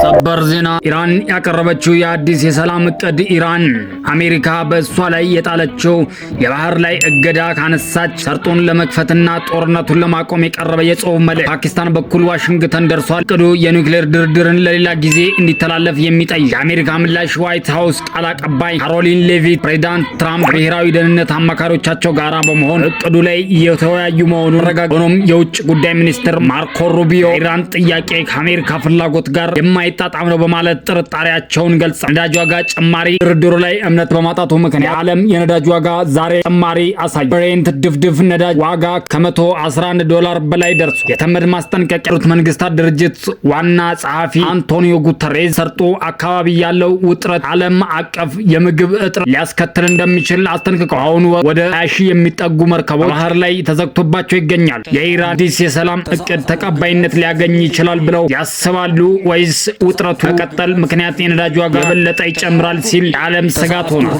ሰበር ዜና ኢራን ያቀረበችው የአዲስ የሰላም እቅድ ኢራን አሜሪካ በእሷ ላይ የጣለችው የባህር ላይ እገዳ ካነሳች ሰርጡን ለመክፈትና ጦርነቱን ለማቆም የቀረበ የጽሑፍ መልእክት ፓኪስታን በኩል ዋሽንግተን ደርሷል። እቅዱ የኒውክሌር ድርድርን ለሌላ ጊዜ እንዲተላለፍ የሚጠይቅ የአሜሪካ ምላሽ ዋይት ሃውስ ቃል አቀባይ ካሮሊን ሌቪት ፕሬዚዳንት ትራምፕ ብሔራዊ ደህንነት አማካሪዎቻቸው ጋራ በመሆን እቅዱ ላይ የተወያዩ መሆኑን ረጋግጠዋል። ሆኖም የውጭ ጉዳይ ሚኒስትር ማርኮ ሩቢዮ ኢራን ጥያቄ ከአሜሪካ ፍላጎት ጋር የማይጣጣም ነው በማለት ጥርጣሬያቸውን ገልጸዋል። ነዳጅ ዋጋ ጭማሪ ድርድሩ ላይ እምነት በማጣቱ ምክንያት የዓለም የነዳጅ ዋጋ ዛሬ ጭማሪ አሳይ። ብሬንት ድፍድፍ ነዳጅ ዋጋ $111 በላይ ደርሷል። የተመድ ማስጠንቀቂያ ያሉት መንግስታት ድርጅት ዋና ጸሐፊ አንቶኒዮ ጉተሬዝ ሰርጡ አካባቢ ያለው ውጥረት ዓለም አቀፍ የምግብ እጥረት ሊያስከትል እንደሚችል አስጠንቅቀው አሁን ወደ 20,000 የሚጠጉ መርከቦች ባህር ላይ ተዘግቶባቸው ይገኛል። የኢራን አዲስ የሰላም እቅድ ተቀባይነት ሊያገኝ ይችላል ብለው ያስባሉ ወይስ ውጥረቱ መቀጠል ምክንያት የነዳጅ ዋጋ የበለጠ ይጨምራል ሲል የዓለም ስጋት ሆኗል?